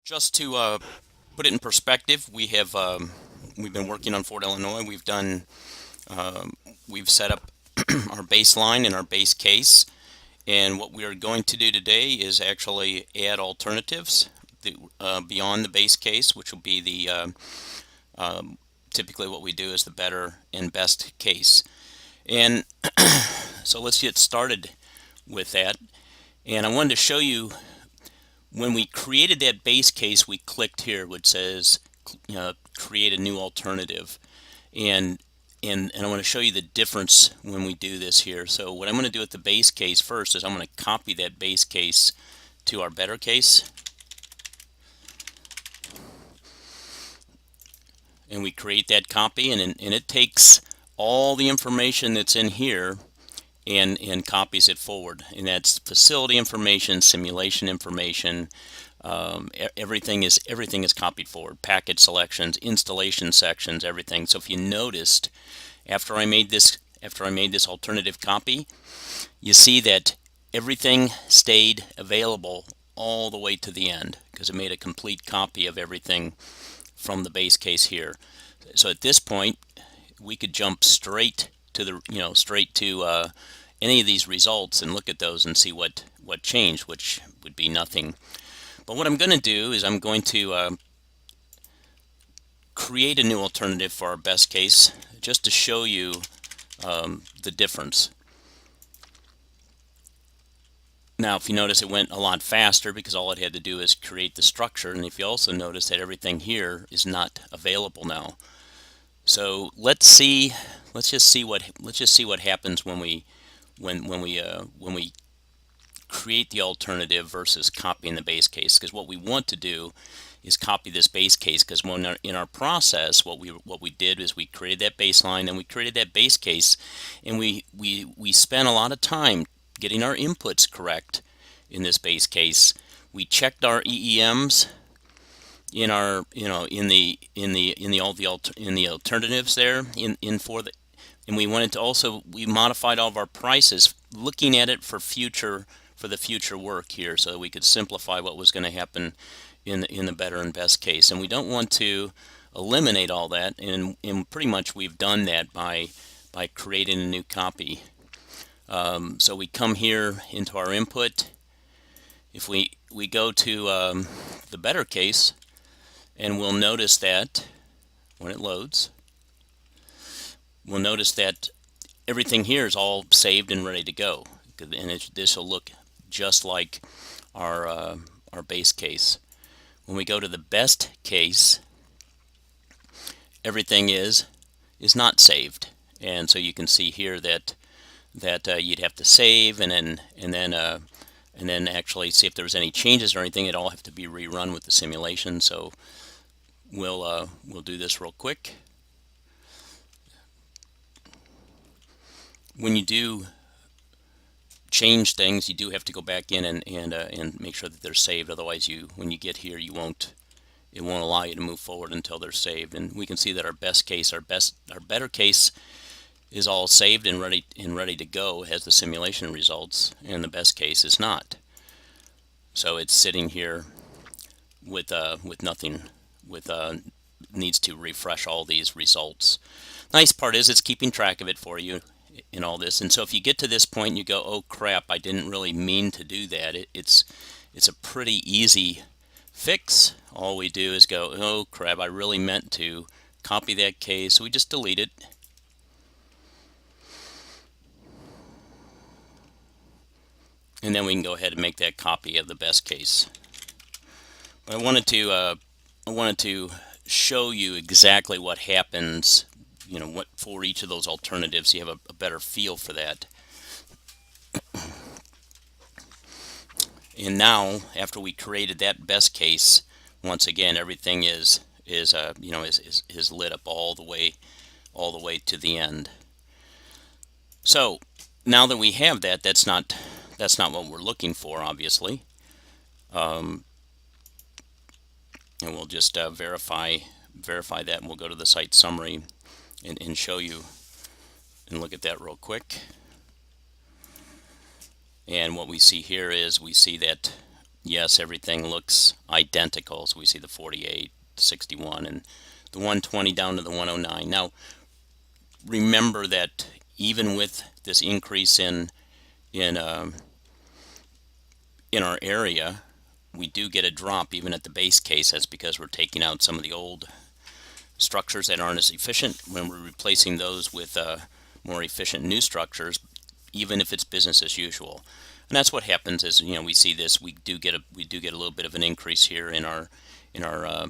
Just to put it in perspective, we've been working on Fort Illinois. Um, we've set up our baseline and our base case, and what we are going to do today is actually add alternatives beyond the base case, which will be the um, typically what we do is the better and best case. And so let's get started with that. And I wanted to show you when we created that base case, we clicked here which says create a new alternative, and I want to show you the difference when we do this here. So what I'm going to do with the base case first is I'm going to copy that base case to our better case, and we create that copy, and it takes all the information that's in here and copies it forward, and that's facility information, simulation information. Everything is copied forward. Package selections, installation sections, everything. So if you noticed, after I made this alternative copy, you see that everything stayed available all the way to the end because it made a complete copy of everything from the base case here. So at this point, we could jump straight to any of these results and look at those and see what changed, which would be nothing. But what I'm going to do is I'm going to create a new alternative for our best case just to show you the difference. Now, if you notice, it went a lot faster because all it had to do is create the structure, and if you also notice that everything here is not available now. So let's just see what happens when we create the alternative versus copying the base case. Because what we want to do is copy this base case, because in our process, what we did is we created that baseline and we created that base case, and we spent a lot of time getting our inputs correct in this base case. We checked our EEMs in our in the alternatives there in for the and we wanted to also we modified all of our prices looking at it for the future work here, so that we could simplify what was going to happen in the better and best case. And we don't want to eliminate all that, and pretty much we've done that by creating a new copy. So we come here into our input. If we go to the better case, and we'll notice that when it loads, we'll notice that everything here is all saved and ready to go, and this will look just like our base case. When we go to the best case, everything is not saved, and so you can see here that you'd have to save and then actually see if there was any changes or anything. It'd all have to be rerun with the simulation. So we'll do this real quick. When you do change things, you do have to go back in and make sure that they're saved. Otherwise, when you get here, it won't allow you to move forward until they're saved. And we can see that our better case is all saved and ready to go. It has the simulation results, and the best case is not. So it's sitting here with nothing, needs to refresh all these results. Nice part is it's keeping track of it for you in all this. And so if you get to this point and you go, oh crap, I didn't really mean to do that, it's a pretty easy fix. All we do is go, oh crap, I really meant to copy that case. So we just delete it. And then we can go ahead and make that copy of the best case. But I wanted to show you exactly what happens, what for each of those alternatives, so you have a better feel for that. And now, after we created that best case, once again everything is lit up all the way to the end. So now that we have that, that's not what we're looking for, obviously. And we'll just verify that, and we'll go to the site summary and show you and look at that real quick. And what we see here is we see that yes, everything looks identical. So we see the 48, 61, and the 120 down to the 109. Now, remember that even with this increase in uh, in our area, we do get a drop even at the base case. That's because we're taking out some of the old structures that aren't as efficient when we're replacing those with more efficient new structures, even if it's business as usual. And that's what happens is, we see this. We do get a little bit of an increase here in our in our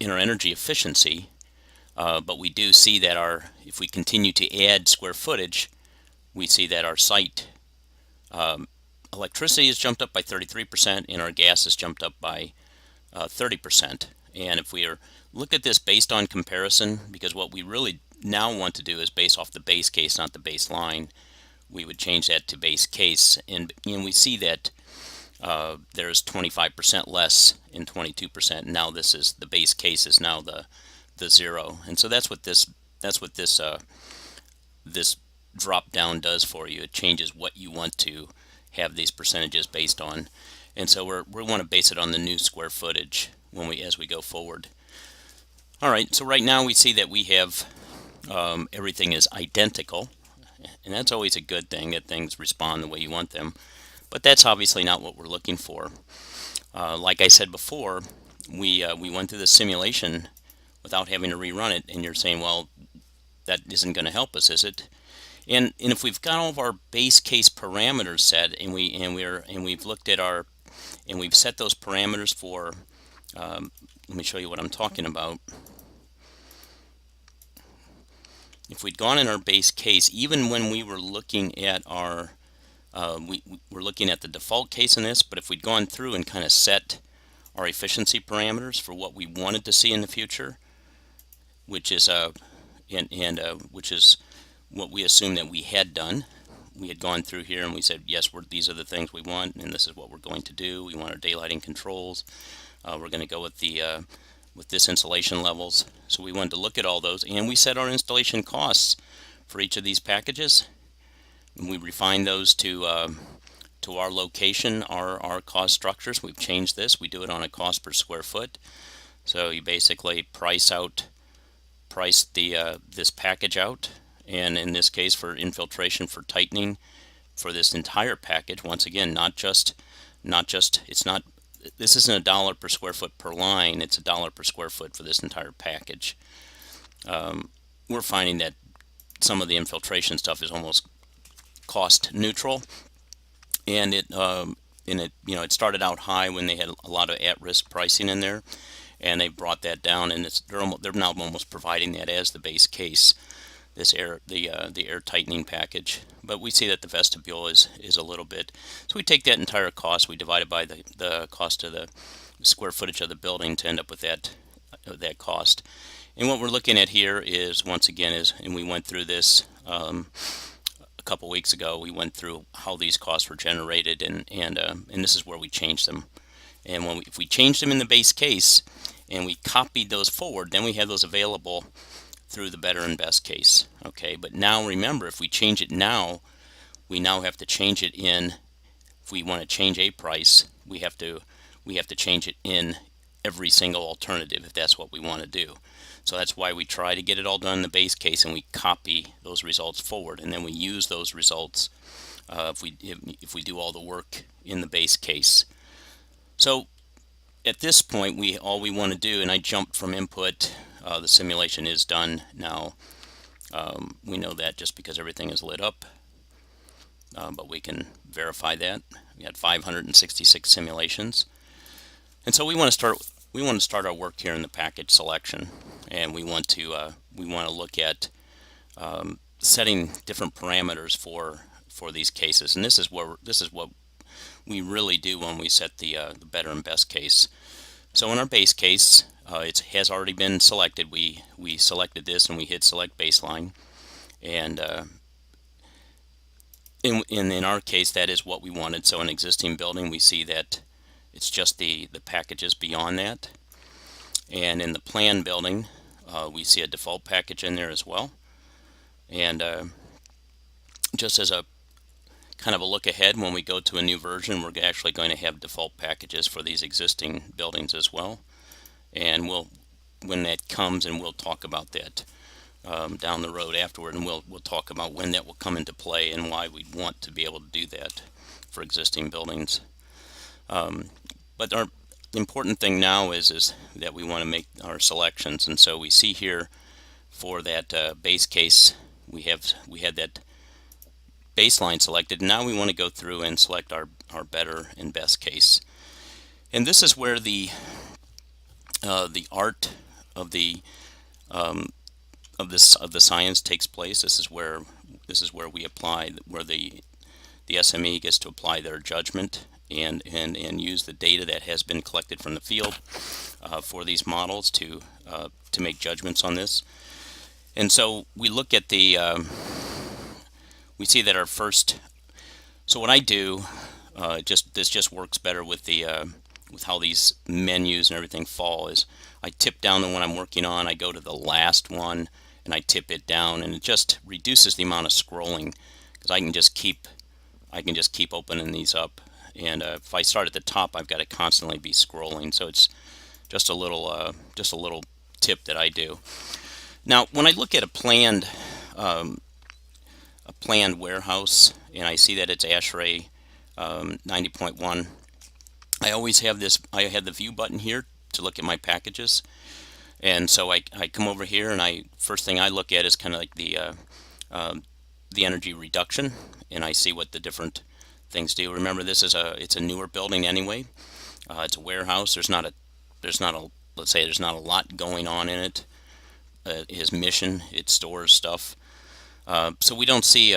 energy efficiency, but we do see that if we continue to add square footage, we see that our site electricity has jumped up by 33% and our gas has jumped up by 30%. And if we look at this based on comparison, because what we really now want to do is base off the base case, not the baseline, we would change that to base case, and we see that there's 25% less in 22%. Now this is the base case is now the zero, and so that's what this drop down does for you. It changes what you want to have these percentages based on, and so we want to base it on the new square footage as we go forward. All right, so right now we see that we have everything is identical, and that's always a good thing, that things respond the way you want them. But that's obviously not what we're looking for. Like I said before, we went through the simulation without having to rerun it, and you're saying, well, that isn't going to help us, is it? And if we've got all of our base case parameters set, and we've looked at and we've set those parameters for, let me show you what I'm talking about. If we'd gone in our base case, even when we were looking at our we're looking at the default case in this, but if we'd gone through and kind of set our efficiency parameters for what we wanted to see in the future, which is which is what we assumed that we had done. We had gone through here and we said, yes, these are the things we want, and this is what we're going to do. We want our daylighting controls. We're going to go with this installation levels. So we wanted to look at all those, and we set our installation costs for each of these packages. And we refined those to our location, our cost structures. We've changed this. We do it on a cost per square foot. So you basically price this package out, and in this case for infiltration, for tightening, for this entire package. Once again, this isn't $1 per square foot per line. It's $1 per square foot for this entire package. We're finding that some of the infiltration stuff is almost cost neutral, and it started out high when they had a lot of at-risk pricing in there, and they brought that down, and they're now almost providing that as the base case, the air tightening package. But we see that the vestibule is a little bit, so we take that entire cost, we divide it by the cost of the square footage of the building to end up with that cost. And what we're looking at here is, once again, and we went through this a couple weeks ago. We went through how these costs were generated, and this is where we changed them. And if we changed them in the base case and we copied those forward, then we have those available through the better and best case. Okay, but now remember, if we change it now, we now have to change it in. If we want to change a price, we have to change it in every single alternative if that's what we want to do. So that's why we try to get it all done in the base case, and we copy those results forward, and then we use those results if we do all the work in the base case. So at this point, all we want to do, and I jumped from input. The simulation is done now. We know that just because everything is lit up, but we can verify that. We had 566 simulations, and so we want to start our work here in the package selection, and we want to look at setting different parameters for these cases. And this is what we really do when we set the better and best case. So in our base case, it has already been selected. We selected this and we hit select baseline, and in our case, that is what we wanted. So an existing building, we see that it's just the packages beyond that. And in the plan building, we see a default package in there as well. And just as a kind of a look ahead. When we go to a new version, we're actually going to have default packages for these existing buildings as well. And when that comes, and we'll talk about that down the road afterward, and we'll talk about when that will come into play and why we'd want to be able to do that for existing buildings. But the important thing now is that we want to make our selections, and so we see here for that base case we had that baseline selected. Now we want to go through and select our better and best case, and this is where the art of the science takes place. This is where we apply, where the SME gets to apply their judgment and use the data that has been collected from the field for these models to make judgments on this. And so we look at the we see that our first. So what I do, this just works better with the with how these menus and everything fall, is I tip down the one I'm working on, I go to the last one and I tip it down, and it just reduces the amount of scrolling, because I can just keep opening these up, and if I start at the top, I've got to constantly be scrolling. So it's just a little tip that I do. Now when I look at a planned warehouse and I see that it's ASHRAE 90.1, I always have this. I have the view button here to look at my packages, and so I come over here, and first thing I look at is kind of like the energy reduction, and I see what the things do. Remember, it's a newer building anyway. It's a warehouse. There's not a let's say there's not a lot going on in it. His mission, it stores stuff. So we don't see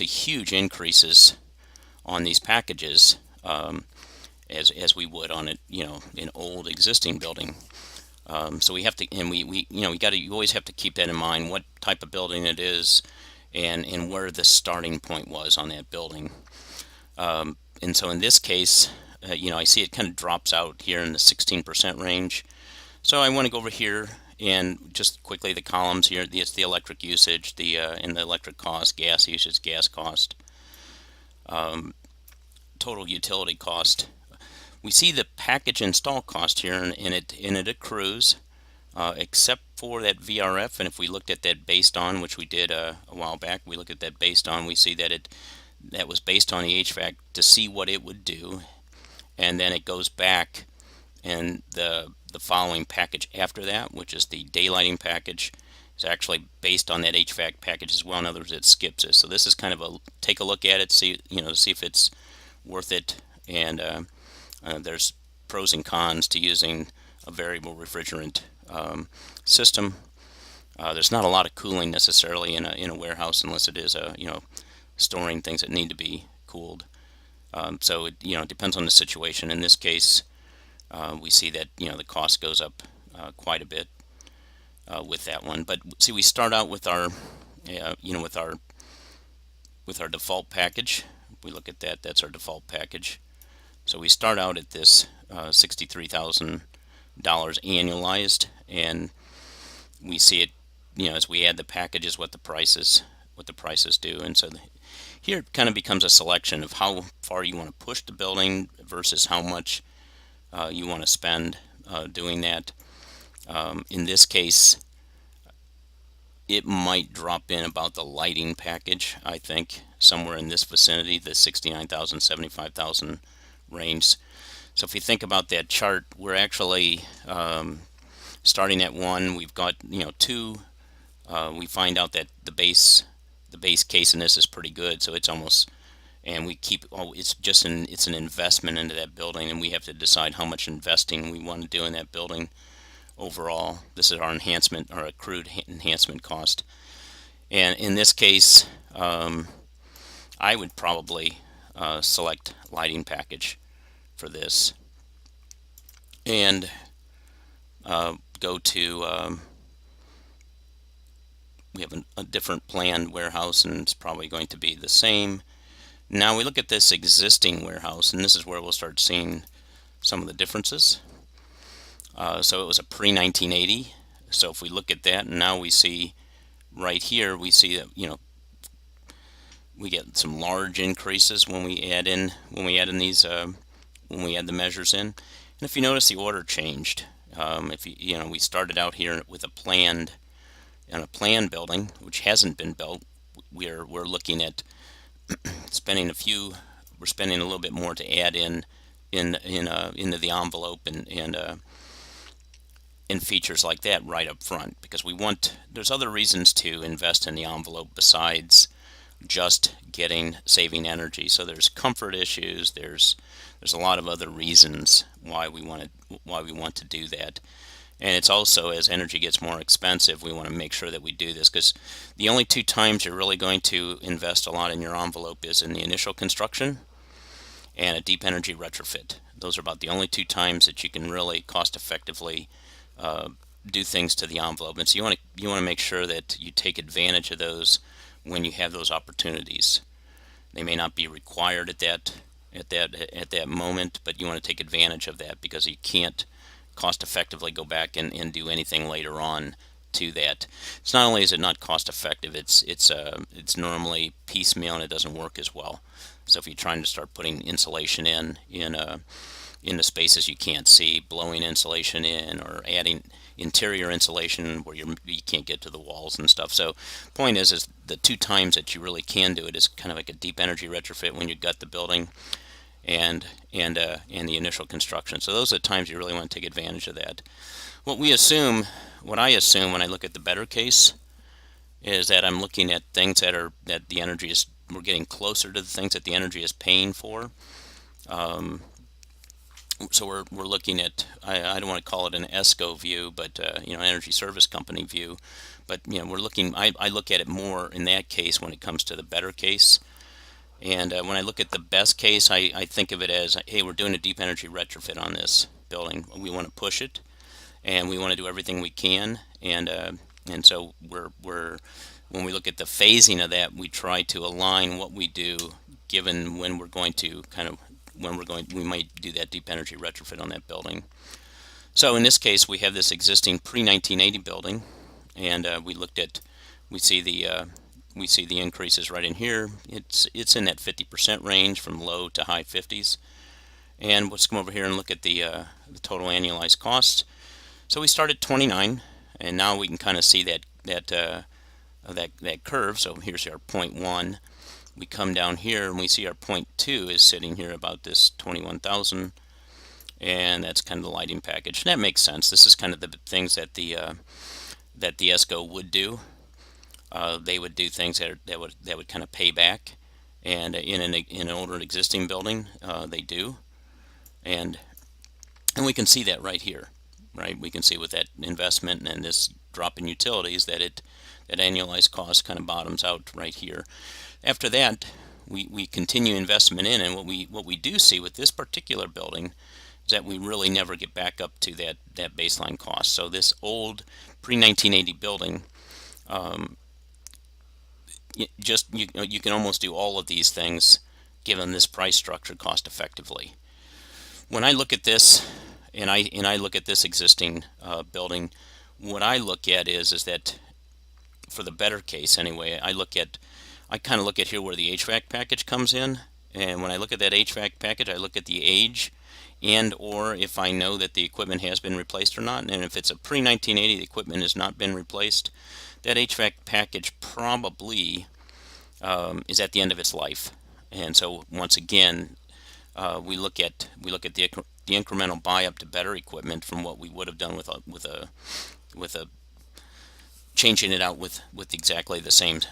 huge increases on these packages as we would on it, an old existing building. So we have to, and you always have to keep that in mind, what type of building it is, and where the starting point was on that building. And so in this case, I see it kind of drops out here in the 16% range. So I want to go over here and just quickly, the columns here, it's the electric usage, and the electric cost, gas usage, gas cost, total utility cost. We see the package install cost here, and it accrues, except for that VRF. And if we looked at that based on, which we did a while back, we looked at that based on, we see that that was based on the HVAC to see what it would do, and then it goes back, and the following package after that, which is the daylighting package, is actually based on that HVAC package as well. In other words, it skips it. So this is kind of take a look at it, see if it's worth it, and there's pros and cons to using a variable refrigerant system. There's not a lot of cooling necessarily in a warehouse, unless it is storing things that need to be cooled. So it depends on the situation. In this case, we see that the cost goes up quite a bit with that one. But see, we start out with our with our default package. If we look at that, that's our default package. So we start out at this $63,000 annualized, and we see it, as we add the packages, what the prices do. And so here it kind of becomes a selection of how far you want to push the building versus how much you want to spend doing that. In this case, it might drop in about the lighting package, I think, somewhere in this vicinity, the $69,000, $75,000 range. So if you think about that chart, we're actually starting at 1. We've got 2. We find out that the base case in this is pretty good, so it's almost, and we keep, it's an investment into that building, and we have to decide how much investing we want to do in that building overall. This is our enhancement, our accrued enhancement cost. And in this case, I would probably select lighting package for this, and go to we have a different planned warehouse, and it's probably going to be the same. Now we look at this existing warehouse, and this is where we'll start seeing some of the differences. So it was a pre-1980. So if we look at that, and now we see right here, we see that We get some large increases when we add in these when we add the measures in. And if you notice, the order changed. If we started out here with a planned building which hasn't been built. We're looking at spending we're spending a little bit more to add into the envelope and features like that right up front, because there's other reasons to invest in the envelope besides just saving energy. So there's comfort issues, there's a lot of other reasons why we want to do that. And it's also, as energy gets more expensive, we want to make sure that we do this, because the only two times you're really going to invest a lot in your envelope is in the initial construction and a deep energy retrofit. Those are about the only two times that you can really cost effectively do things to the envelope. And so you want to make sure that you take advantage of those when you have those opportunities. They may not be required at that moment, but you want to take advantage of that, because you can't cost effectively go back and do anything later on to that. It's not only is it not cost effective, it's normally piecemeal and it doesn't work as well. So if you're trying to start putting insulation in the spaces you can't see, blowing insulation in, or adding interior insulation where you can't get to the walls and stuff. So point is the two times that you really can do it is kind of like a deep energy retrofit when you gut the building, and the initial construction. So those are the times you really want to take advantage of that. What I assume when I look at the better case is that I'm looking at things that the energy is, we're getting closer to the things that the energy is paying for. So we're looking at, I don't want to call it an ESCO view, but energy service company view. But we're looking. I look at it more in that case when it comes to the better case. And when I look at the best case, I think of it as, hey, we're doing a deep energy retrofit on this building. We want to push it, and we want to do everything we can. And so when we look at the phasing of that, we try to align what we do given when we're going to we might do that deep energy retrofit on that building. So in this case, we have this existing pre-1980 building, and we see the increases right in here. It's in that 50% range, from low to high 50s. And let's come over here and look at the total annualized cost. So we start at 29, and now we can kind of see that curve. So here's our point 1. We come down here and we see our point 2 is sitting here about this 21,000, and that's kind of the lighting package. And that makes sense. This is kind of the things that the ESCO would do. They would do things that would kind of pay back, and in an older existing building, they do, and we can see that right here, right? We can see with that investment and this drop in utilities that annualized cost kind of bottoms out right here. After that, we continue investment in, and what we do see with this particular building is that we really never get back up to that baseline cost. So this old pre-1980 building, you can almost do all of these things given this price structure cost effectively. When I look at this, and I look at this existing building, what I look at is that for the better case anyway, I kind of look at here where the HVAC package comes in, and when I look at that HVAC package, I look at the age, and or if I know that the equipment has been replaced or not. And if it's a pre-1980, the equipment has not been replaced, that HVAC package probably is at the end of its life. And so once again, we look at the incremental buy up to better equipment from what we would have done with a changing it out with exactly the same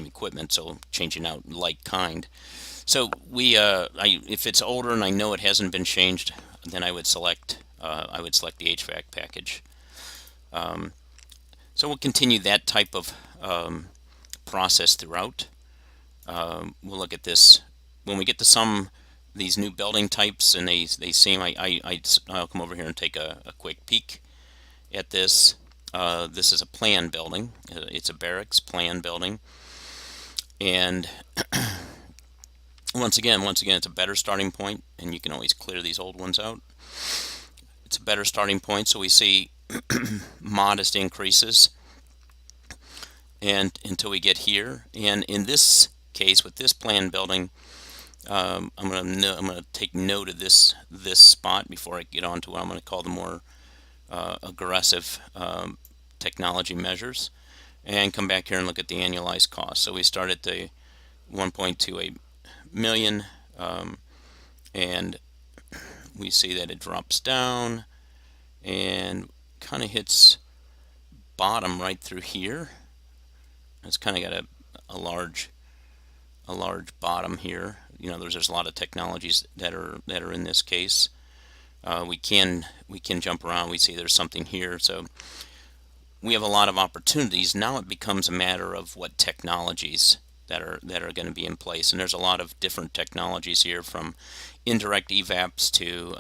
equipment, so changing out like kind. So if it's older and I know it hasn't been changed, then I would select the HVAC package. So we'll continue that type of process throughout. We'll look at this when we get to these new building types, and they seem. I'll come over here and take a quick peek at this. This is a plan building. It's a barracks plan building, and once again, it's a better starting point, and you can always clear these old ones out. It's a better starting point, so we see modest increases, and until we get here. And in this case with this plan building, I'm gonna take note of this spot before I get on to what I'm gonna call the more aggressive technology measures, and come back here and look at the annualized cost. So we start at the 1.28 million, and we see that it drops down and kind of hits bottom right through here. It's kind of got a large bottom here. You know, there's a lot of technologies that are in this case. We can jump around. We see there's something here, so we have a lot of opportunities. Now it becomes a matter of what technologies that are going to be in place, and there's a lot of different technologies here, from indirect EVAPs to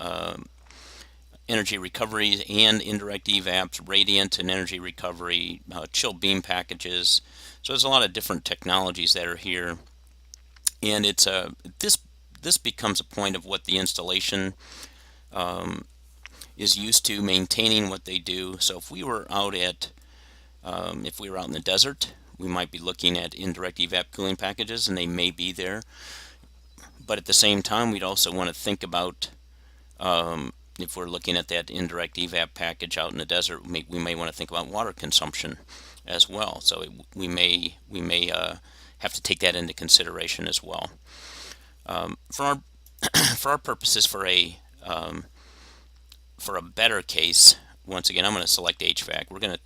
energy recovery and indirect EVAPs, radiant and energy recovery, chill beam packages. So there's a lot of different technologies that are here, and it's this becomes a point of what the installation is used to maintaining what they do. So if we were out in the desert, we might be looking at indirect evap cooling packages, and they may be there. But at the same time, we'd also want to think about, if we're looking at that indirect evap package out in the desert, we may want to think about water consumption as well. So we may have to take that into consideration as well. For our purposes, for a better case, once again, I'm going to select HVAC.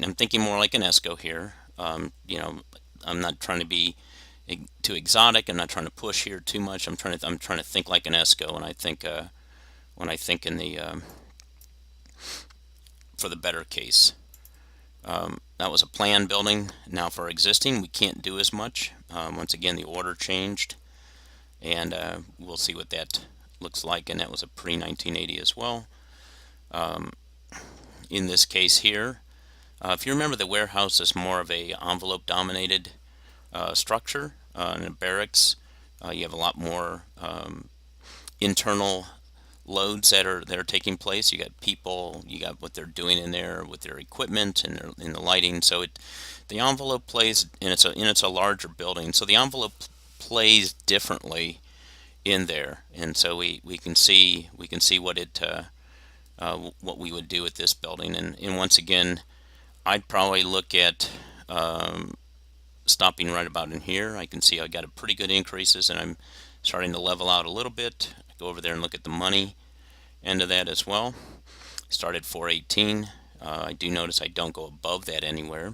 I'm thinking more like an ESCO here. You know, I'm not trying to be too exotic. I'm not trying to push here too much. I'm trying to think like an ESCO, and I think when I think in the for the better case. That was a plan building. Now for existing, we can't do as much. Once again, the order changed, and we'll see what that looks like, and that was a pre-1980 as well. In this case here, if you remember, the warehouse is more of a envelope dominated structure. In a barracks, you have a lot more internal loads that are taking place. You got people, you got what they're doing in there with their equipment and in the lighting. So the envelope plays, and it's a larger building, so the envelope plays differently in there, and so we can see what we would do with this building. And once again, I'd probably look at stopping right about in here. I can see I got a pretty good increases, and I'm starting to level out a little bit. Go over there and look at the money end of that as well. Start at 418. I do notice I don't go above that anywhere,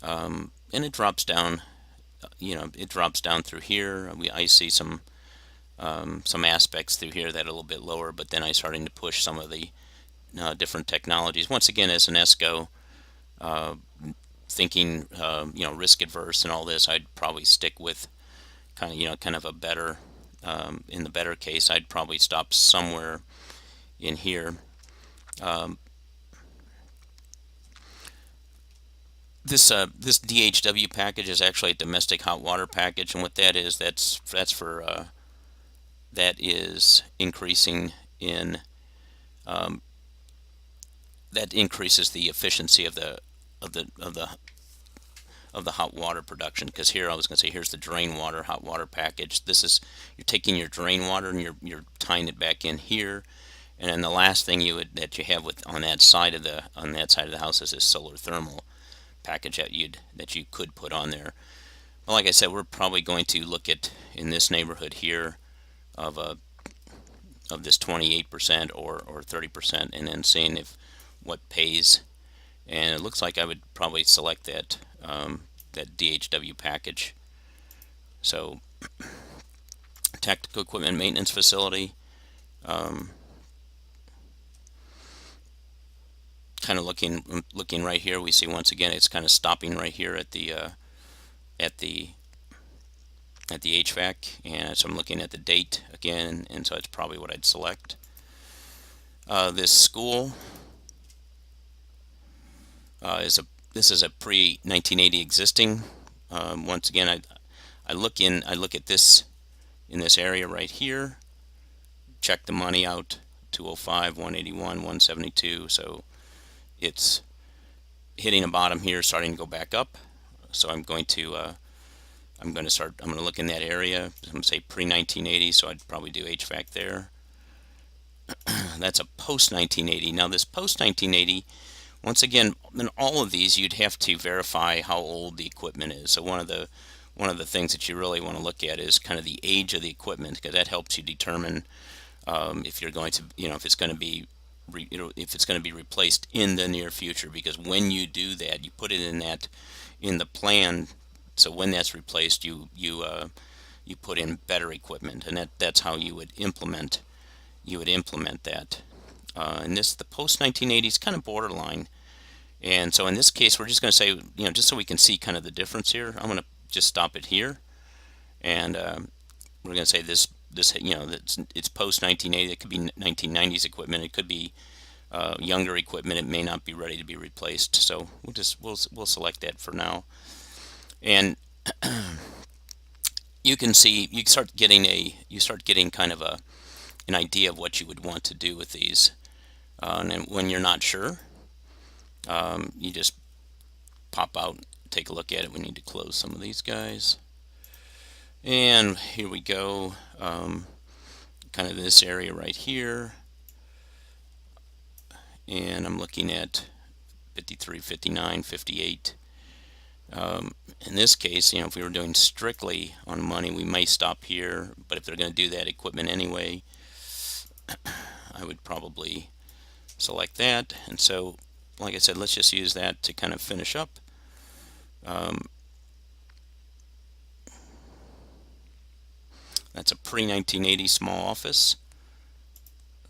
and it drops down. You know, it drops down through here. I see some aspects through here that are a little bit lower, but then I'm starting to push some of the different technologies. Once again, as an ESCO, thinking risk adverse and all this, I'd probably stick with kind of a better, in the better case, I'd probably stop somewhere in here. This DHW package is actually a domestic hot water package, and what that is, that's for that is increasing in that increases the efficiency of the hot water production. Because here I was going to say, here's the drain water hot water package. This is, you're taking your drain water and you're tying it back in here, and then the last thing that you have on that side of the house is this solar thermal package that you could put on there. Well, like I said, we're probably going to look at, in this neighborhood here, of this 28% or 30%, and then seeing what pays. And it looks like I would probably select that DHW package. So tactical equipment maintenance facility, kind of looking right here, we see once again it's kind of stopping right here at the HVAC, and so I'm looking at the date again, and so it's probably what I'd select. This school this is a pre-1980 existing. Once again, I look at this in this area right here, check the money out, 205, 181, 172. So it's hitting a bottom here, starting to go back up. So I'm going to I'm going to look in that area. I'm going to say pre-1980, so I'd probably do HVAC there. That's a post-1980. Now this post-1980, once again, in all of these, you'd have to verify how old the equipment is. So one of the things that you really want to look at is kind of the age of the equipment, because that helps you determine if you're going to, if it's going to be, if it's going to be replaced in the near future. Because when you do that, you put it in the plan. So when that's replaced, you put in better equipment, and that's how you would implement that. And the post 1980 is kind of borderline. And so in this case, we're just going to say, just so we can see kind of the difference here, I'm going to just stop it here, and we're going to say this it's post 1980. It could be 1990s equipment. It could be younger equipment. It may not be ready to be replaced. So we'll select that for now, and you can see you start getting kind of an idea of what you would want to do with these, and when you're not sure, you just pop out, take a look at it. We need to close some of these guys. And here we go, kind of this area right here. And I'm looking at 53, 59, 58. In this case, if we were doing strictly on money, we may stop here. But if they're going to do that equipment anyway, I would probably select that. And so, like I said, let's just use that to kind of finish up. That's a pre-1980 small office.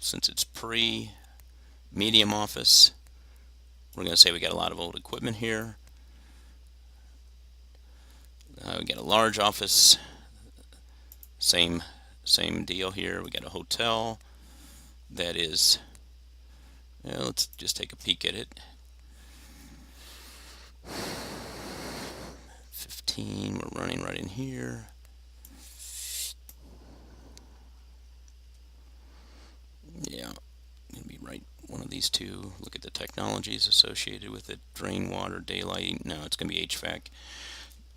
Since it's pre-medium office, we're going to say we got a lot of old equipment here. We got a large office. Same deal here. We got a hotel that is. Let's just take a peek at it. 15. We're running right in here. Yeah, gonna be right one of these two. Look at the technologies associated with it. Drain water, daylight. No, it's gonna be HVAC.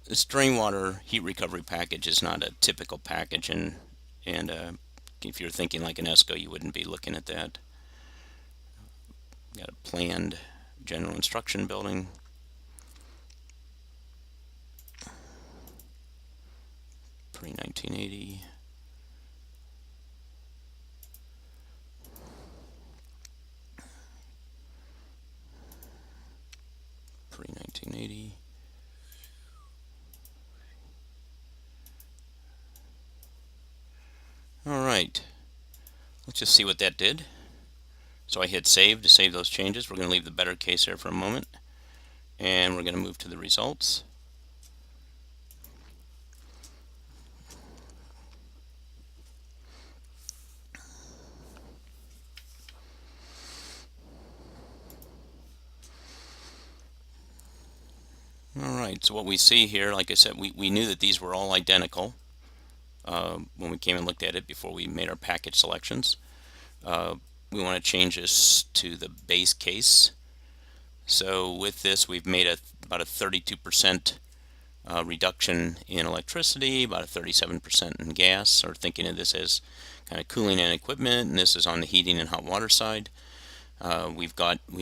This drain water heat recovery package is not a typical package, and if you're thinking like an ESCO, you wouldn't be looking at that. Got a planned general instruction building. Pre-1980. Pre-1980. All right, let's just see what that did. So I hit save to save those changes. We're going to leave the better case there for a moment, and we're going to move to the results. Alright, so what we see here, like I said, we knew that these were all identical when we came and looked at it before we made our package selections. We want to change this to the base case. So with this, we've made about a 32% reduction in electricity, about a 37% in gas, or thinking of this as kind of cooling and equipment, and this is on the heating and hot water side. We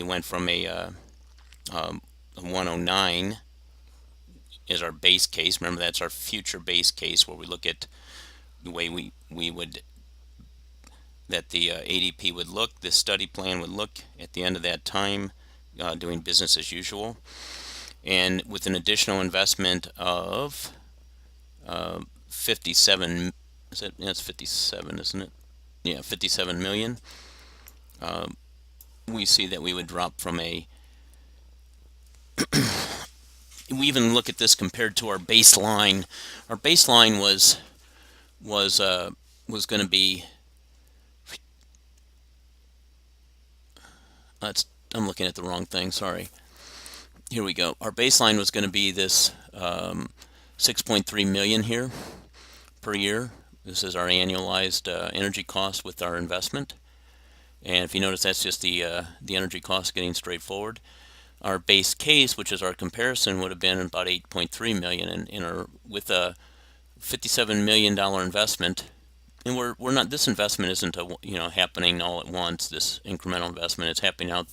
went from a 109 is our base case. Remember, that's our future base case, where we look at the way that the ADP would look, the study plan would look at the end of that time, doing business as usual, and with an additional investment of 57. That's 57, isn't it? Yeah, 57 million. We see that we would drop from a we even look at this compared to our baseline. Our baseline was going to be, I'm looking at the wrong thing, sorry. Here we go. Our baseline was going to be this 6.3 million here per year. This is our annualized energy cost with our investment. And if you notice, that's just the energy cost getting straightforward. Our base case, which is our comparison, would have been about 8.3 million, and with a $57 million investment. And we're not, this investment isn't happening all at once. This incremental investment is happening out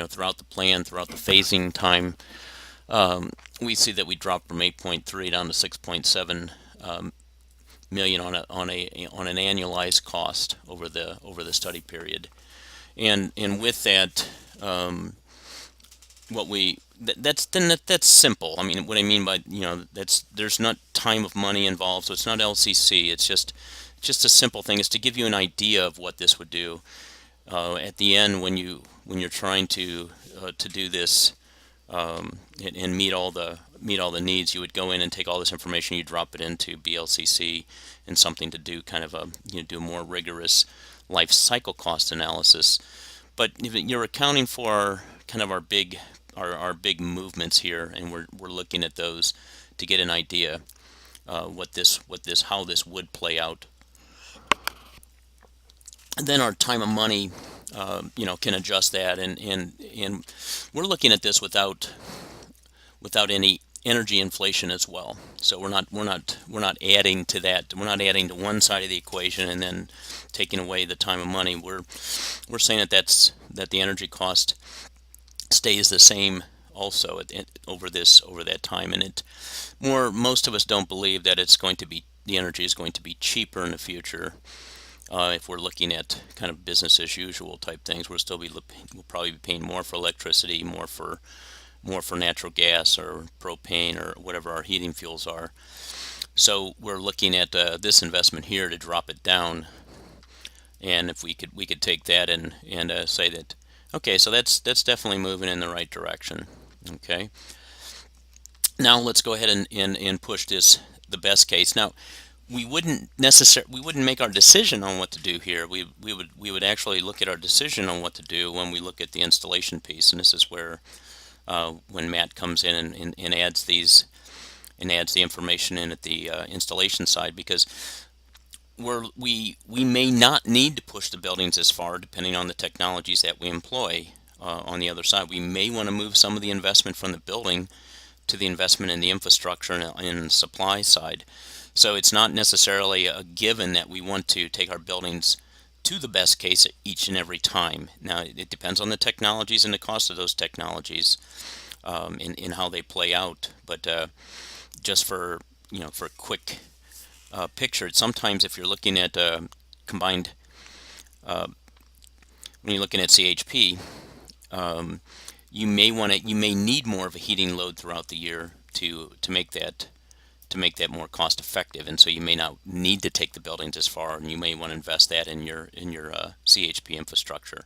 throughout the plan, throughout the phasing time. We see that we dropped from 8.3 down to 6.7 million on an annualized cost over the study period. And with that, that's simple. I mean, what I mean by there's not time of money involved, so it's not LCC. It's just a simple thing. Is to give you an idea of what this would do at the end when you're trying to do this and meet all the needs. You would go in and take all this information, you drop it into BLCC and something to do kind of do a more rigorous life cycle cost analysis. But you're accounting for kind of our big movements here, and we're looking at those to get an idea how this would play out. And then our time of money can adjust that, and we're looking at this without any energy inflation as well. So we're not adding to that. We're not adding to one side of the equation and then taking away the time of money. We're saying that the energy cost stays the same also over that time, and most of us don't believe that the energy is going to be cheaper in the future. If we're looking at kind of business as usual type things, we'll probably be paying more for electricity, more for natural gas or propane or whatever our heating fuels are. So we're looking at this investment here to drop it down, and if we could take that and say that, okay, so that's definitely moving in the right direction. Okay, now let's go ahead and push this the best case. Now we wouldn't make our decision on what to do here. We would actually look at our decision on what to do when we look at the installation piece, and this is where when Matt comes in and adds the information in at the installation side, because we may not need to push the buildings as far depending on the technologies that we employ. On the other side, we may want to move some of the investment from the building to the investment in the infrastructure and in the supply side. So it's not necessarily a given that we want to take our buildings to the best case each and every time. Now it depends on the technologies and the cost of those technologies in how they play out. But just for a quick picture, sometimes if you're looking at combined, when you're looking at CHP, you may need more of a heating load throughout the year to make that more cost effective, and so you may not need to take the buildings as far, and you may want to invest that in your CHP infrastructure.